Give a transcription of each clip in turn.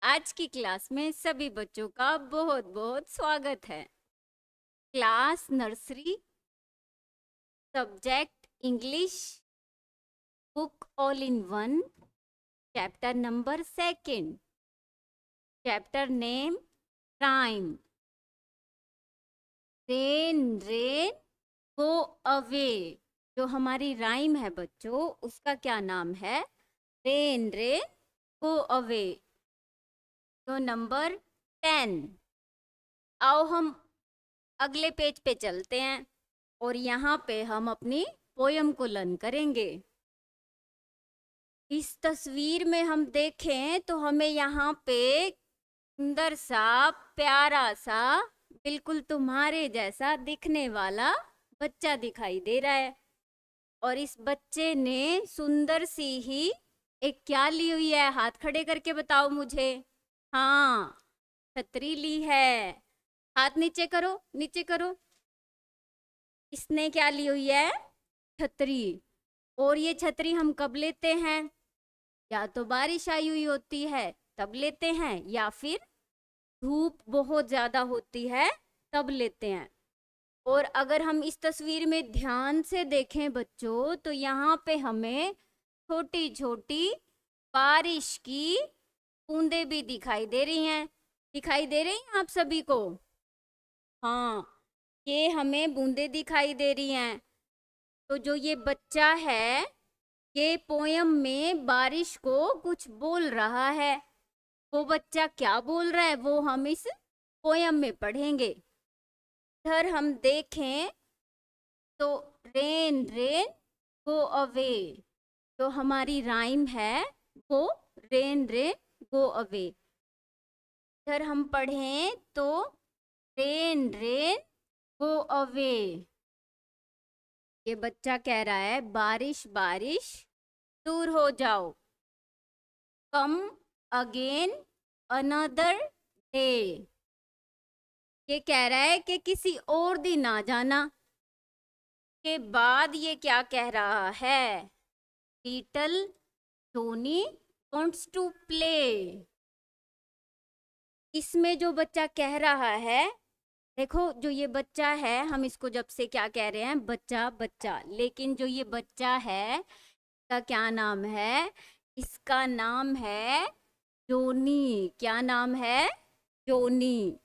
आज की क्लास में सभी बच्चों का बहुत बहुत स्वागत है। Class nursery, subject English, book all in one, chapter number second, chapter name rhyme. Rain rain go away. जो हमारी राइम है बच्चों, उसका क्या नाम है? Rain rain go away. तो नंबर 10। आओ हम अगले पेज पे चलते हैं और यहाँ पे हम अपनी पोयम को लर्न करेंगे। इस तस्वीर में हम देखें तो हमें यहाँ पे सुंदर सा, प्यारा सा, बिल्कुल तुम्हारे जैसा दिखने वाला बच्चा दिखाई दे रहा है। और इस बच्चे ने सुंदर सी ही एक क्या ली हुई है? हाथ खड़े करके बताओ मुझे। हाँ, छतरी ली है। हाथ नीचे करो, नीचे करो। इसने क्या ली हुई है? छतरी। और ये छतरी हम कब लेते हैं? या तो बारिश आई हुई होती है तब लेते हैं, या फिर धूप बहुत ज्यादा होती है तब लेते हैं। और अगर हम इस तस्वीर में ध्यान से देखें बच्चों, तो यहाँ पे हमें छोटी छोटी बारिश की बूंदें भी दिखाई दे रही हैं। दिखाई दे रही हैं आप सभी को? हाँ, ये हमें बूंदें दिखाई दे रही हैं। तो जो ये बच्चा है, ये पोयम में बारिश को कुछ बोल रहा है। वो बच्चा क्या बोल रहा है वो हम इस पोयम में पढ़ेंगे। इधर हम देखें तो रेन रेन गो अवे, जो हमारी राइम है वो रेन रेन गो अवे। इधर हम पढ़ें तो रेन रेन गो अवे। ये बच्चा कह रहा है बारिश बारिश दूर हो जाओ। कम अगेन अनदर डे। ये कह रहा है कि किसी और दिन आ जाना। के बाद ये क्या कह रहा है? Little Tony wants to play. इसमें जो बच्चा कह रहा है, देखो जो ये बच्चा है, हम इसको जब से क्या कह रहे हैं? बच्चा बच्चा। लेकिन जो ये बच्चा है, इसका क्या नाम है? इसका नाम है जोनी। क्या नाम है? जोनी।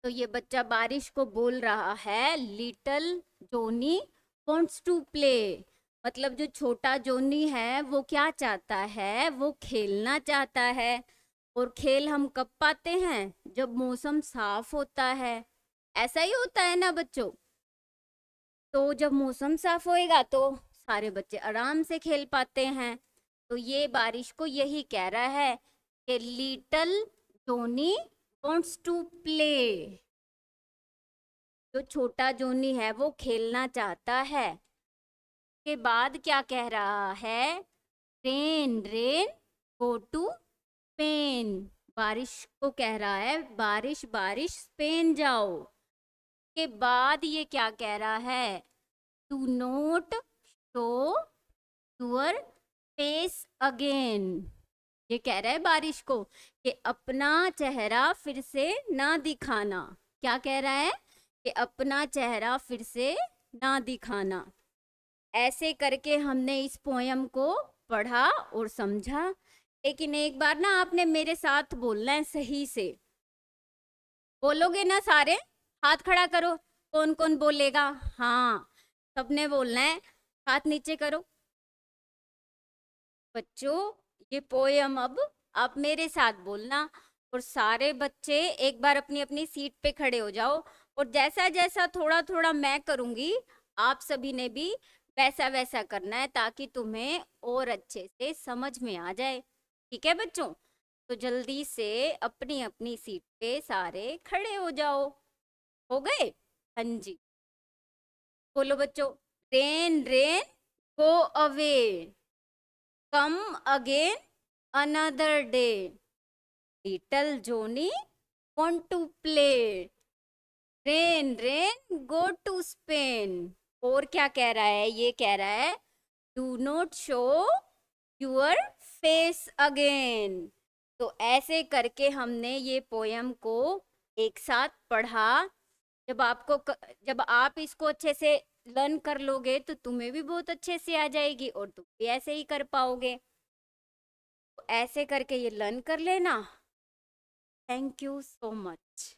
तो ये बच्चा बारिश को बोल रहा है little Johnny wants to play. मतलब जो छोटा जोनी है वो क्या चाहता है? वो खेलना चाहता है। और खेल हम कब पाते हैं? जब मौसम साफ होता है। ऐसा ही होता है ना बच्चों? तो जब मौसम साफ होएगा तो सारे बच्चे आराम से खेल पाते हैं। तो ये बारिश को यही कह रहा है कि little Johnny wants to play. जो छोटा जोनी है वो खेलना चाहता है। के बाद क्या कह रहा है? Rain rain go to Spain. बारिश को कह रहा है बारिश बारिश स्पेन जाओ। के बाद ये क्या कह रहा है? Do not show your face again. ये कह रहा है बारिश को कि अपना चेहरा फिर से ना दिखाना। क्या कह रहा है? कि अपना चेहरा फिर से ना दिखाना। ऐसे करके हमने इस पोयम को पढ़ा और समझा। लेकिन एक बार ना आपने मेरे साथ बोलना है सही से। बोलोगे ना सारे? हाथ खड़ा करो। कौन कौन बोलेगा? हाँ, सबने बोलना है। हाथ नीचे करो। बच्चों, ये पोयम अब आप मेरे साथ बोलना। और सारे बच्चे एक बार अपनी अपनी सीट पे खड़े हो जाओ। और जैसा जैसा थोड़ा थोड़ा मैं करूंगी, आप सभी ने भी वैसा वैसा करना है, ताकि तुम्हें और अच्छे से समझ में आ जाए। ठीक है बच्चों? तो जल्दी से अपनी अपनी सीट पे सारे खड़े हो जाओ। हो गए? हाँ जी। बोलो बच्चों। Rain rain go away, come again another day, little Johnny want to play, rain rain go to Spain. और क्या कह रहा है? ये कह रहा है do not show your face again. तो ऐसे करके हमने ये पोयम को एक साथ पढ़ा। जब आप इसको अच्छे से लर्न कर लोगे तो तुम्हें भी बहुत अच्छे से आ जाएगी और तुम भी ऐसे ही कर पाओगे। तो ऐसे करके ये लर्न कर लेना। Thank you so much.